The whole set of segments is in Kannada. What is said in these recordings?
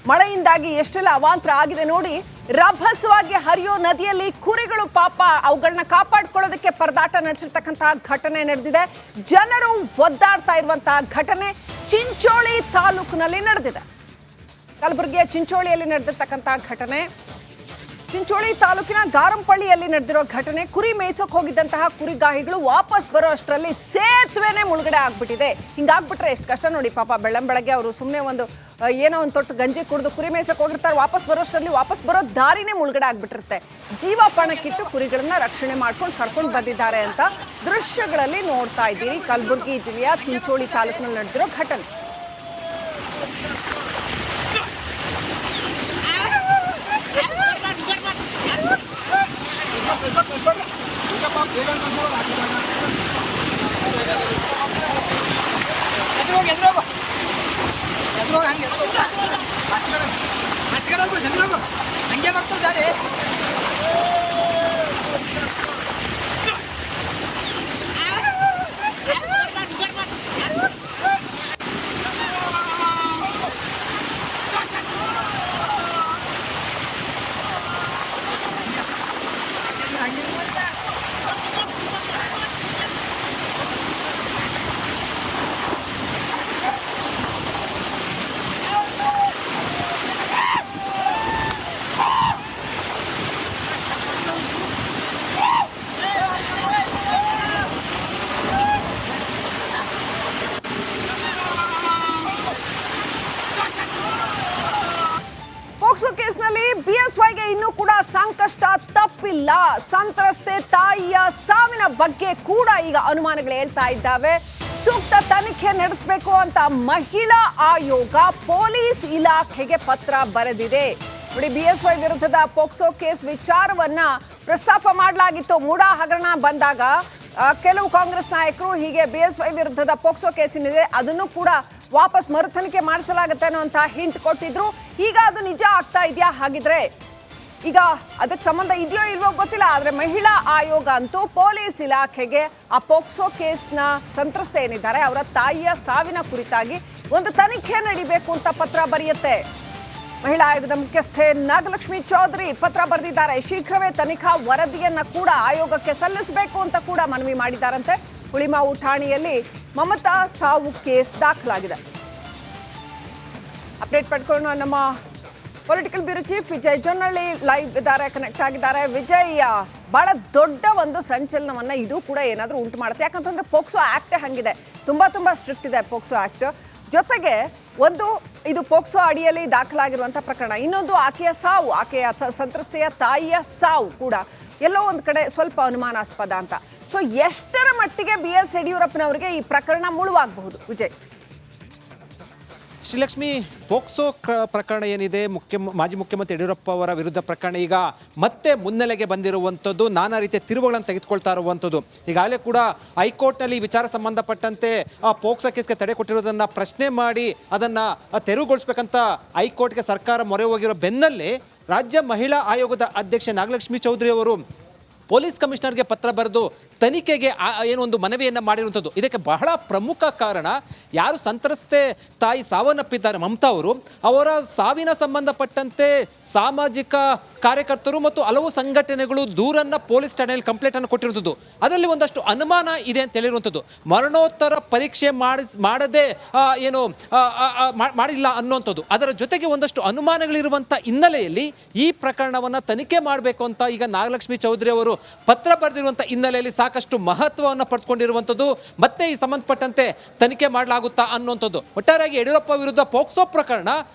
ಮಳೆಯಿಂದಾಗಿ ಎಷ್ಟೆಲ್ಲ ಅವಾಂತರ ಆಗಿದೆ ನೋಡಿ. ರಭಸವಾಗಿ ಹರಿಯೋ ನದಿಯಲ್ಲಿ ಕುರಿಗಳು ಪಾಪ ಅವುಗಳನ್ನ ಕಾಪಾಡ್ಕೊಳ್ಳೋದಕ್ಕೆ ಪರದಾಟ ನಡೆಸಿರ್ತಕ್ಕಂತಹ ಘಟನೆ ನಡೆದಿದೆ. ಜನರು ಒದ್ದಾಡ್ತಾ ಇರುವಂತಹ ಘಟನೆ ಚಿಂಚೋಳಿ ತಾಲೂಕಿನಲ್ಲಿ ನಡೆದಿದೆ. ಕಲಬುರಗಿಯ ಚಿಂಚೋಳಿಯಲ್ಲಿ ನಡೆದಿರ್ತಕ್ಕಂತಹ ಘಟನೆ, ಚಿಂಚೋಳಿ ತಾಲೂಕಿನ ಗಾರಂಪಳ್ಳಿಯಲ್ಲಿ ನಡೆದಿರೋ ಘಟನೆ. ಕುರಿ ಮೇಯ್ಸೋಕೆ ಹೋಗಿದ್ದಂತಹ ಕುರಿಗಾಹಿಗಳು ವಾಪಸ್ ಬರೋ ಅಷ್ಟರಲ್ಲಿ ಸೇತುವೆನೇ ಮುಳುಗಡೆ ಆಗ್ಬಿಟ್ಟಿದೆ. ಹಿಂಗಾಗ್ಬಿಟ್ರೆ ಎಷ್ಟು ಕಷ್ಟ ನೋಡಿ. ಪಾಪ ಬೆಳಗ್ಗೆ ಅವರು ಸುಮ್ಮನೆ ಏನೋ ಒಂದು ತೊಟ್ಟು ಗಂಜಿ ಕುಡಿದು ಕುರಿ ಮೇಯ್ಸೋಕೆ ಹೋಗಿರ್ತಾರೆ. ವಾಪಸ್ ಬರೋ ದಾರಿನೇ ಮುಳುಗಡೆ ಆಗ್ಬಿಟ್ಟಿರುತ್ತೆ. ಜೀವಪಣಕ್ಕಿಟ್ಟು ಕುರಿಗಳನ್ನ ರಕ್ಷಣೆ ಮಾಡ್ಕೊಂಡು ಕರ್ಕೊಂಡು ಬಂದಿದ್ದಾರೆ ಅಂತ ದೃಶ್ಯಗಳಲ್ಲಿ ನೋಡ್ತಾ ಇದ್ದೀರಿ. ಕಲಬುರಗಿ ಜಿಲ್ಲೆಯ ಚಿಂಚೋಳಿ ತಾಲೂಕಿನಲ್ಲಿ ನಡೆದಿರೋ ಘಟನೆ. ಹಂಗೆ ಬರ್ತಾರೆ. ಪೋಕ್ಸೋ ಕೇಸ್ನಲ್ಲಿ ಬಿಎಸ್ವೈಗೆ ಇನ್ನೂ ಕೂಡ ಸಂಕಷ್ಟ ತಪ್ಪಿಲ್ಲ. ಸಂತ್ರಸ್ತೆ ತಾಯಿಯ ಸಾವಿನ ಬಗ್ಗೆ ಕೂಡ ಈಗ ಅನುಮಾನಗಳು ಹೇಳ್ತಾ ಇದ್ದಾವೆ. ಸೂಕ್ತ ತನಿಖೆ ನಡೆಸಬೇಕು ಅಂತ ಮಹಿಳಾ ಆಯೋಗ ಪೊಲೀಸ್ ಇಲಾಖೆಗೆ ಪತ್ರ ಬರೆದಿದೆ. ನೋಡಿ, ಬಿಎಸ್ವೈ ವಿರುದ್ಧದ ಪೋಕ್ಸೋ ಕೇಸ್ ವಿಚಾರವನ್ನ ಪ್ರಸ್ತಾಪ ಮಾಡಲಾಗಿತ್ತು. ಮೂಡಾ ಹಗರಣ ಬಂದಾಗ ಕೆಲವು ಕಾಂಗ್ರೆಸ್ ನಾಯಕರು ಹೀಗೆ ಬಿಎಸ್ವೈ ವಿರುದ್ಧದ ಪೋಕ್ಸೋ ಕೇಸಿನಿದೆ, ಅದನ್ನು ಕೂಡ ವಾಪಸ್ ಮರು ತನಿಖೆ ಮಾಡಿಸಲಾಗುತ್ತೆ ಅನ್ನುವಂತ ಹಿಂಟ್ ಕೊಟ್ಟಿದ್ರು. ಈಗ ಅದು ನಿಜ ಆಗ್ತಾ ಇದೆಯಾ? ಹಾಗಿದ್ರೆ ಈಗ ಅದಕ್ಕೆ ಸಂಬಂಧ ಇದೆಯೋ ಇಲ್ವೋ ಗೊತ್ತಿಲ್ಲ. ಆದ್ರೆ ಮಹಿಳಾ ಆಯೋಗ ಅಂತೂ ಪೊಲೀಸ್ ಇಲಾಖೆಗೆ ಆ ಪೋಕ್ಸೋ ಕೇಸ್ನ ಸಂತ್ರಸ್ತೆ ಏನಿದ್ದಾರೆ ಅವರ ತಾಯಿಯ ಸಾವಿನ ಕುರಿತಾಗಿ ಒಂದು ತನಿಖೆ ನಡೀಬೇಕು ಅಂತ ಪತ್ರ ಬರೆಯುತ್ತೆ. ಮಹಿಳಾ ಆಯೋಗದ ಮುಖ್ಯಸ್ಥೆ ನಾಗಲಕ್ಷ್ಮಿ ಚೌಧರಿ ಪತ್ರ ಬರೆದಿದ್ದಾರೆ. ಶೀಘ್ರವೇ ತನಿಖಾ ವರದಿಯನ್ನ ಕೂಡ ಆಯೋಗಕ್ಕೆ ಸಲ್ಲಿಸಬೇಕು ಅಂತ ಕೂಡ ಮನವಿ ಮಾಡಿದ್ದಾರಂತೆ. ಹುಳಿಮಾವು ಠಾಣೆಯಲ್ಲಿ ಮಮತಾ ಸಾವು ಕೇಸ್ ದಾಖಲಾಗಿದೆ. ಅಪ್ಡೇಟ್ ಪಡ್ಕೊಂಡು ನಮ್ಮ political bureau chief Vijay Jonnalli live ಇದ್ದಾರೆ, ಕನೆಕ್ಟ್ ಆಗಿದ್ದಾರೆ. ವಿಜಯ್, ಬಹಳ ದೊಡ್ಡ ಒಂದು ಸಂಚಲನವನ್ನ ಇದು ಕೂಡ ಏನಾದರೂ ಉಂಟು ಮಾಡುತ್ತೆ. ಯಾಕಂತಂದ್ರೆ ಪೋಕ್ಸೋ ಆಕ್ಟ್ ಹಂಗಿದೆ, ತುಂಬಾ ಸ್ಟ್ರಿಕ್ಟ್ ಇದೆ ಪೋಕ್ಸೋ ಆಕ್ಟ್. ಜೊತೆಗೆ ಒಂದು ಇದು ಪೋಕ್ಸೋ ಅಡಿಯಲ್ಲಿ ದಾಖಲಾಗಿರುವಂಥ ಪ್ರಕರಣ, ಇನ್ನೊಂದು ಆಕೆಯ ಸಾವು, ಆಕೆಯ ಸಂತ್ರಸ್ತೆಯ ತಾಯಿಯ ಸಾವು ಕೂಡ ಎಲ್ಲೋ ಒಂದು ಕಡೆ ಸ್ವಲ್ಪ ಅನುಮಾನಾಸ್ಪದ ಅಂತ. ಸೊ ಎಷ್ಟರ ಮಟ್ಟಿಗೆ BS ಯಡಿಯೂರಪ್ಪನವರಿಗೆ ಈ ಪ್ರಕರಣ ಮುಳುವಾಗಬಹುದು ವಿಜಯ್? ಶ್ರೀಲಕ್ಷ್ಮಿ, ಪೋಕ್ಸೋ ಪ್ರಕರಣ ಏನಿದೆ, ಮಾಜಿ ಮುಖ್ಯಮಂತ್ರಿ ಯಡಿಯೂರಪ್ಪ ಅವರ ವಿರುದ್ಧ ಪ್ರಕರಣ ಈಗ ಮತ್ತೆ ಮುನ್ನೆಲೆಗೆ ಬಂದಿರುವಂಥದ್ದು, ನಾನಾ ರೀತಿಯ ತಿರುವುಗಳನ್ನು ತೆಗೆದುಕೊಳ್ತಾ ಇರುವಂಥದ್ದು. ಈಗಾಗಲೇ ಕೂಡ ಹೈಕೋರ್ಟ್ನಲ್ಲಿ ವಿಚಾರ ಸಂಬಂಧಪಟ್ಟಂತೆ ಆ ಪೋಕ್ಸೋ ಕೇಸ್ಗೆ ತಡೆ ಕೊಟ್ಟಿರೋದನ್ನು ಪ್ರಶ್ನೆ ಮಾಡಿ ಅದನ್ನು ತೆರವುಗೊಳಿಸ್ಬೇಕಂತ ಹೈಕೋರ್ಟ್ಗೆ ಸರ್ಕಾರ ಮೊರೆ ಹೋಗಿರೋ ಬೆನ್ನಲ್ಲೇ ರಾಜ್ಯ ಮಹಿಳಾ ಆಯೋಗದ ಅಧ್ಯಕ್ಷೆ ನಾಗಲಕ್ಷ್ಮಿ ಚೌಧರಿ ಅವರು ಪೊಲೀಸ್ ಕಮಿಷನರ್ಗೆ ಪತ್ರ ಬರೆದು ತನಿಖೆಗೆ ಏನೊಂದು ಮನವಿಯನ್ನು ಮಾಡಿರುವಂಥದ್ದು. ಇದಕ್ಕೆ ಬಹಳ ಪ್ರಮುಖ ಕಾರಣ, ಯಾರು ಸಂತ್ರಸ್ತೆ ತಾಯಿ ಸಾವನ್ನಪ್ಪಿದ್ದಾರೆ ಮಮತಾ ಅವರು, ಅವರ ಸಾವಿನ ಸಂಬಂಧಪಟ್ಟಂತೆ ಸಾಮಾಜಿಕ ಕಾರ್ಯಕರ್ತರು ಮತ್ತು ಹಲವು ಸಂಘಟನೆಗಳು ದೂರನ್ನು ಪೊಲೀಸ್ ಠಾಣೆಯಲ್ಲಿ ಕಂಪ್ಲೇಂಟನ್ನು ಕೊಟ್ಟಿರುವಂಥದ್ದು. ಅದರಲ್ಲಿ ಒಂದಷ್ಟು ಅನುಮಾನ ಇದೆ ಅಂತ ಹೇಳಿರುವಂಥದ್ದು. ಮರಣೋತ್ತರ ಪರೀಕ್ಷೆ ಮಾಡದೆ ಮಾಡಿಲ್ಲ ಅನ್ನುವಂಥದ್ದು. ಅದರ ಜೊತೆಗೆ ಒಂದಷ್ಟು ಅನುಮಾನಗಳಿರುವಂಥ ಹಿನ್ನೆಲೆಯಲ್ಲಿ ಈ ಪ್ರಕರಣವನ್ನು ತನಿಖೆ ಮಾಡಬೇಕು ಅಂತ ಈಗ ನಾಗಲಕ್ಷ್ಮಿ ಚೌಧರಿ ಅವರು ಪತ್ರ ಬರೆದಿರುವಂಥ ಹಿನ್ನೆಲೆಯಲ್ಲಿ ಸಾಕಷ್ಟು ಮಹತ್ವವನ್ನು ಪಡೆದುಕೊಂಡಿರುವಂಥದ್ದು. ಮತ್ತೆ ಈ ಸಂಬಂಧಪಟ್ಟಂತೆ ತನಿಖೆ ಮಾಡಲಾಗುತ್ತಾ ಅನ್ನುವಂಥದ್ದು. ಒಟ್ಟಾರೆಯಾಗಿ ಯಡಿಯೂರಪ್ಪ ವಿರುದ್ಧ ಪೋಕ್ಸೋ ಪ್ರಕರಣ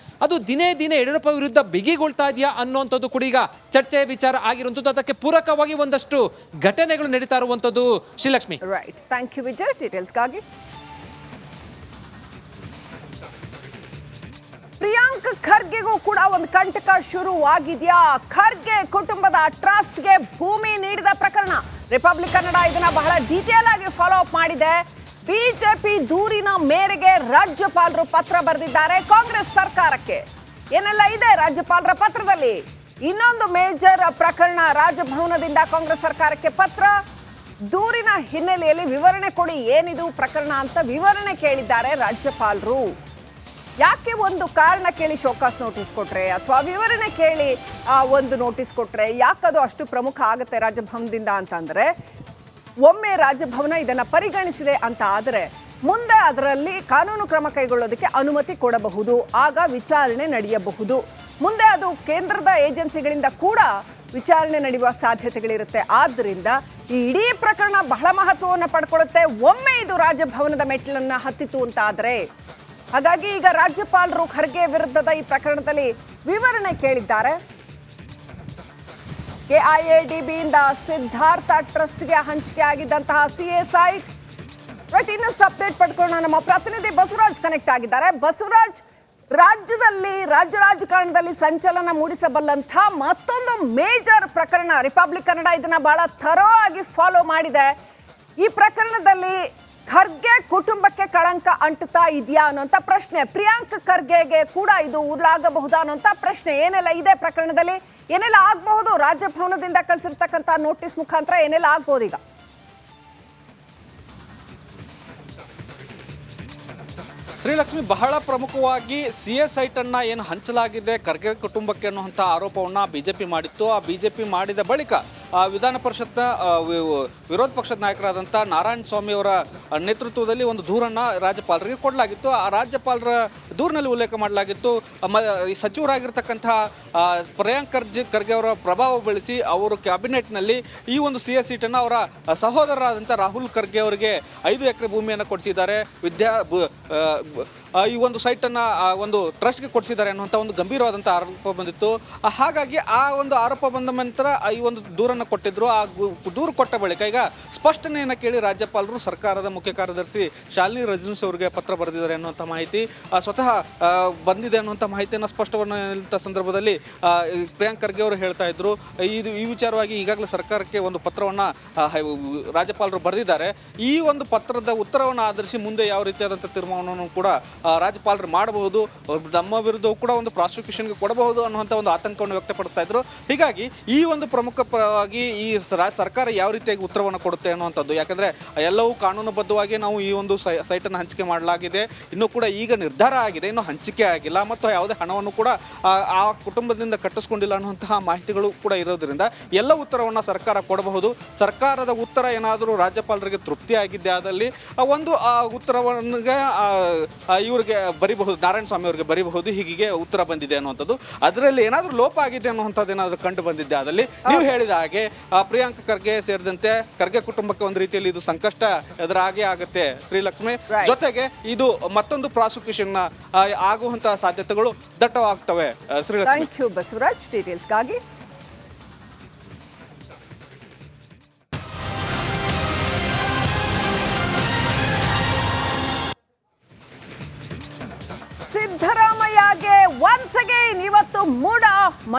ಅದು ದಿನೇ ಯಡಿಯೂರಪ್ಪ ವಿರುದ್ಧ ಬಿಗಿಗೊಳ್ತಾ ಇದೆಯಾ ಅನ್ನುವಂಥದ್ದು ಕೂಡ ಈಗ ಚರ್ಚೆಯ ವಿಚಾರ ಆಗಿರುವಂಥದ್ದು. ಅದಕ್ಕೆ ಪೂರಕವಾಗಿ ಒಂದಷ್ಟು ಘಟನೆಗಳು ನಡೀತಾ ಇರುವಂಥದ್ದು. Srilakshmi, right, thank you Vijay ಡೀಟೇಲ್ಸ್ಗಾಗಿ. ಪ್ರಿಯಾಂಕ್ ಖರ್ಗೆಗೂ ಕೂಡ ಒಂದು ಕಂಟಕ ಶುರುವಾಗಿದೆಯಾ? ಖರ್ಗೆ ಕುಟುಂಬದ ಟ್ರಸ್ಟ್ಗೆ ಭೂಮಿ ನೀಡಿದ ಪ್ರಕರಣ. ರಿಪಬ್ಲಿಕ್ ಕನ್ನಡ ಇದನ್ನ ಬಹಳ ಡೀಟೇಲ್ ಆಗಿ ಫಾಲೋ ಅಪ್ ಮಾಡಿದೆ. ಬಿಜೆಪಿ ದೂರಿನ ಮೇರೆಗೆ ರಾಜ್ಯಪಾಲರು ಪತ್ರ ಬರೆದಿದ್ದಾರೆ ಕಾಂಗ್ರೆಸ್ ಸರ್ಕಾರಕ್ಕೆ. ಏನೆಲ್ಲ ಇದೆ ರಾಜ್ಯಪಾಲರ ಪತ್ರದಲ್ಲಿ? ಇನ್ನೊಂದು ಮೇಜರ್ ಪ್ರಕರಣ, ರಾಜಭವನದಿಂದ ಕಾಂಗ್ರೆಸ್ ಸರ್ಕಾರಕ್ಕೆ ಪತ್ರ. ದೂರಿನ ಹಿನ್ನೆಲೆಯಲ್ಲಿ ವಿವರಣೆ ಕೊಡಿ, ಏನಿದು ಪ್ರಕರಣ ಅಂತ ವಿವರಣೆ ಕೇಳಿದ್ದಾರೆ ರಾಜ್ಯಪಾಲರು. ಯಾಕೆ ಒಂದು ಕಾರಣ ಕೇಳಿ ಶೋಕಾಸ್ ನೋಟಿಸ್ ಕೊಟ್ರೆ ಅಥವಾ ವಿವರಣೆ ಕೇಳಿ ಒಂದು ನೋಟಿಸ್ ಕೊಟ್ರೆ ಯಾಕದು ಅಷ್ಟು ಪ್ರಮುಖ ಆಗುತ್ತೆ ರಾಜಭವನದಿಂದ ಅಂತಂದ್ರೆ, ಒಮ್ಮೆ ರಾಜಭವನ ಇದನ್ನ ಪರಿಗಣಿಸಿದೆ ಅಂತ ಆದರೆ ಮುಂದೆ ಅದರಲ್ಲಿ ಕಾನೂನು ಕ್ರಮ ಕೈಗೊಳ್ಳೋದಕ್ಕೆ ಅನುಮತಿ ಕೊಡಬಹುದು, ಆಗ ವಿಚಾರಣೆ ನಡೆಯಬಹುದು. ಮುಂದೆ ಅದು ಕೇಂದ್ರದ ಏಜೆನ್ಸಿಗಳಿಂದ ಕೂಡ ವಿಚಾರಣೆ ನಡೆಯುವ ಸಾಧ್ಯತೆಗಳಿರುತ್ತೆ. ಆದ್ದರಿಂದ ಈ ಇಡೀ ಪ್ರಕರಣ ಬಹಳ ಮಹತ್ವವನ್ನು ಪಡ್ಕೊಳ್ಳುತ್ತೆ ಒಮ್ಮೆ ಇದು ರಾಜಭವನದ ಮೆಟ್ಟಿಲನ್ನ ಹತ್ತಿತು ಅಂತ ಆದರೆ. ಹಾಗಾಗಿ ಈಗ ರಾಜ್ಯಪಾಲರು ಖರ್ಗೆ ವಿರುದ್ಧದ ಈ ಪ್ರಕರಣದಲ್ಲಿ ವಿವರಣೆ ಕೇಳಿದ್ದಾರೆ. ಕೆಐಎಡಿಬಿಯಿಂದ ಸಿದ್ಧಾರ್ಥ ಟ್ರಸ್ಟ್ಗೆ ಹಂಚಿಕೆ ಆಗಿದ್ದಂತಹ ಸಿಎ ಸೈಟ್. ಇನ್ನಷ್ಟು ಅಪ್ಡೇಟ್ ಪಡ್ಕೊಳ್ಳೋಣ. ನಮ್ಮ ಪ್ರತಿನಿಧಿ ಬಸವರಾಜ್ ಕನೆಕ್ಟ್ ಆಗಿದ್ದಾರೆ. ಬಸವರಾಜ್, ರಾಜ್ಯದಲ್ಲಿ ರಾಜ್ಯ ರಾಜಕಾರಣದಲ್ಲಿ ಸಂಚಲನ ಮೂಡಿಸಬಲ್ಲಂಥ ಮತ್ತೊಂದು ಮೇಜರ್ ಪ್ರಕರಣ, ರಿಪಬ್ಲಿಕ್ ಕನ್ನಡ ಇದನ್ನ ಬಹಳ ಥರೋ ಆಗಿ ಫಾಲೋ ಮಾಡಿದೆ. ಈ ಪ್ರಕರಣದಲ್ಲಿ ಖರ್ಗೆ ಕುಟುಂಬಕ್ಕೆ ಕಳಂಕ ಅಂಟುತ್ತಾ ಇದೆಯಾ ಅನ್ನೋಂಥ ಪ್ರಶ್ನೆ, ಪ್ರಿಯಾಂಕ್ ಖರ್ಗೆಗೆ ಕೂಡ ಇದು ಉರುಳಾಗಬಹುದಾ ಅನ್ನೋಂಥ ಪ್ರಶ್ನೆ, ಏನೆಲ್ಲ ಇದೆ ಪ್ರಕರಣದಲ್ಲಿ, ಏನೆಲ್ಲ ಆಗಬಹುದು, ರಾಜಭವನದಿಂದ ಕಳಿಸಿರ್ತಕ್ಕಂಥ ನೋಟಿಸ್ ಮುಖಾಂತರ ಏನೆಲ್ಲ ಆಗ್ಬಹುದು ಈಗ? ಶ್ರೀಲಕ್ಷ್ಮಿ, ಬಹಳ ಪ್ರಮುಖವಾಗಿ ಸಿಎ ಸೈಟ್ ಅನ್ನ ಏನು ಹಂಚಲಾಗಿದೆ ಖರ್ಗೆ ಕುಟುಂಬಕ್ಕೆ ಅನ್ನುವಂಥ ಆರೋಪವನ್ನ ಬಿಜೆಪಿ ಮಾಡಿತ್ತು. ಆ ಬಿಜೆಪಿ ಮಾಡಿದ ಬಳಿಕ ವಿಧಾನ ಪರಿಷತ್ನ ವಿರೋಧ ಪಕ್ಷದ ನಾಯಕರಾದಂಥ ನಾರಾಯಣ ಸ್ವಾಮಿ ಅವರ ನೇತೃತ್ವದಲ್ಲಿ ಒಂದು ದೂರನ್ನು ರಾಜ್ಯಪಾಲರಿಗೆ ಕೊಡಲಾಗಿತ್ತು. ಆ ರಾಜ್ಯಪಾಲರ ದೂರಿನಲ್ಲಿ ಉಲ್ಲೇಖ ಮಾಡಲಾಗಿತ್ತು, ಸಚಿವರಾಗಿರ್ತಕ್ಕಂಥ ಪ್ರಿಯಾಂಕ್ ಖರ್ಗೆ ಅವರ ಪ್ರಭಾವ ಬೆಳೆಸಿ ಅವರು ಕ್ಯಾಬಿನೆಟ್ನಲ್ಲಿ ಈ ಒಂದು ಸಿಎ ಸೀಟನ್ನು ಅವರ ಸಹೋದರರಾದಂಥ ರಾಹುಲ್ ಖರ್ಗೆ ಅವರಿಗೆ 5 ಎಕರೆ ಭೂಮಿಯನ್ನು ಕೊಡಿಸಿದ್ದಾರೆ, ಈ ಒಂದು ಸೈಟನ್ನು ಒಂದು ಟ್ರಸ್ಟ್ಗೆ ಕೊಡಿಸಿದ್ದಾರೆ ಅನ್ನುವಂಥ ಒಂದು ಗಂಭೀರವಾದಂಥ ಆರೋಪ ಬಂದಿತ್ತು. ಹಾಗಾಗಿ ಆ ಒಂದು ಆರೋಪ ಬಂದ ನಂತರ ಈ ಒಂದು ದೂರನ್ನು ಕೊಟ್ಟಿದ್ರು. ಆ ದೂರು ಕೊಟ್ಟ ಬಳಿಕ ಈಗ ಸ್ಪಷ್ಟನೆಯನ್ನು ಕೇಳಿ ರಾಜ್ಯಪಾಲರು ಸರ್ಕಾರದ ಮುಖ್ಯ ಕಾರ್ಯದರ್ಶಿ ಶಾಲಿನಿ ರಜನೀಶ್ ಅವರಿಗೆ ಪತ್ರ ಬರೆದಿದ್ದಾರೆ ಅನ್ನುವಂಥ ಮಾಹಿತಿ ಸ್ವತಃ ಬಂದಿದೆ ಅನ್ನುವಂಥ ಮಾಹಿತಿಯನ್ನು ಸ್ಪಷ್ಟವಾದ ಸಂದರ್ಭದಲ್ಲಿ ಪ್ರಿಯಾಂಕ್ ಖರ್ಗೆ ಅವರು ಹೇಳ್ತಾ ಇದ್ರು. ಈ ವಿಚಾರವಾಗಿ ಈಗಾಗಲೇ ಸರ್ಕಾರಕ್ಕೆ ಒಂದು ಪತ್ರವನ್ನು ರಾಜ್ಯಪಾಲರು ಬರೆದಿದ್ದಾರೆ. ಈ ಒಂದು ಪತ್ರದ ಉತ್ತರವನ್ನು ಆಧರಿಸಿ ಮುಂದೆ ಯಾವ ರೀತಿಯಾದಂಥ ತೀರ್ಮಾನವನ್ನು ಕೂಡ ರಾಜ್ಯಪಾಲರು ಮಾಡಬಹುದು, ನಮ್ಮ ವಿರುದ್ಧವೂ ಕೂಡ ಒಂದು ಪ್ರಾಸಿಕ್ಯೂಷನ್ಗೆ ಕೊಡಬಹುದು ಅನ್ನುವಂಥ ಒಂದು ಆತಂಕವನ್ನು ವ್ಯಕ್ತಪಡಿಸ್ತಾ ಇದ್ರು. ಹೀಗಾಗಿ ಈ ಒಂದು ಪ್ರಮುಖವಾಗಿ ಈ ಸರ್ಕಾರ ಯಾವ ರೀತಿಯಾಗಿ ಉತ್ತರವನ್ನು ಕೊಡುತ್ತೆ ಅನ್ನುವಂಥದ್ದು, ಯಾಕಂದರೆ ಎಲ್ಲವೂ ಕಾನೂನುಬದ್ಧವಾಗಿ ನಾವು ಈ ಒಂದು ಸೈಟನ್ನು ಹಂಚಿಕೆ ಮಾಡಲಾಗಿದೆ, ಇನ್ನೂ ಕೂಡ ಈಗ ನಿರ್ಧಾರ ಆಗಿದೆ, ಇನ್ನೂ ಹಂಚಿಕೆ ಆಗಿಲ್ಲ ಮತ್ತು ಯಾವುದೇ ಹಣವನ್ನು ಕೂಡ ಆ ಕುಟುಂಬದಿಂದ ಕಟ್ಟಿಸ್ಕೊಂಡಿಲ್ಲ ಅನ್ನುವಂತಹ ಮಾಹಿತಿಗಳು ಕೂಡ ಇರೋದ್ರಿಂದ ಎಲ್ಲ ಉತ್ತರವನ್ನು ಸರ್ಕಾರ ಕೊಡಬಹುದು. ಸರ್ಕಾರದ ಉತ್ತರ ಏನಾದರೂ ರಾಜ್ಯಪಾಲರಿಗೆ ತೃಪ್ತಿಯಾಗಿದ್ದೆ ಆದಲ್ಲಿ ಒಂದು ಉತ್ತರವನ್ನು ಇವ್ರಿಗೆ ಬರಿಬಹುದು, ನಾರಾಯಣ ಸ್ವಾಮಿ ಅವರಿಗೆ ಬರಿಬಹುದು, ಹೀಗೆ ಉತ್ತರ ಬಂದಿದೆ ಅನ್ನುವಂಥದ್ದು. ಅದರಲ್ಲಿ ಏನಾದರೂ ಲೋಪ ಆಗಿದೆ ಅನ್ನುವಂಥದ್ದು ಏನಾದರೂ ಕಂಡು ಬಂದಿದ್ದೆ ಆದಲ್ಲಿ ನೀವು ಹೇಳಿದ ಹಾಗೆ ಪ್ರಿಯಾಂಕ್ ಖರ್ಗೆ ಸೇರಿದಂತೆ ಖರ್ಗೆ ಕುಟುಂಬಕ್ಕೆ ಒಂದು ರೀತಿಯಲ್ಲಿ ಇದು ಸಂಕಷ್ಟ ಎದುರಾಗೇ ಆಗುತ್ತೆ ಶ್ರೀಲಕ್ಷ್ಮಿ. ಜೊತೆಗೆ ಇದು ಮತ್ತೊಂದು ಪ್ರಾಸಿಕ್ಯೂಷನ್ ಆಗುವಂತಹ ಸಾಧ್ಯತೆಗಳು ದಟ್ಟವಾಗ್ತವೆ ಶ್ರೀಲಕ್ಷ್ಮಿ. ಥ್ಯಾಂಕ್ ಯು ಬಸವರಾಜ್ ಡೀಟೇಲ್ಸ್ಗಾಗಿ. ಸಿದ್ದರಾಮಯ್ಯಗೆ ಒನ್ಸ್ ಅಗೈನ್ ಇವತ್ತು ಮೂಡ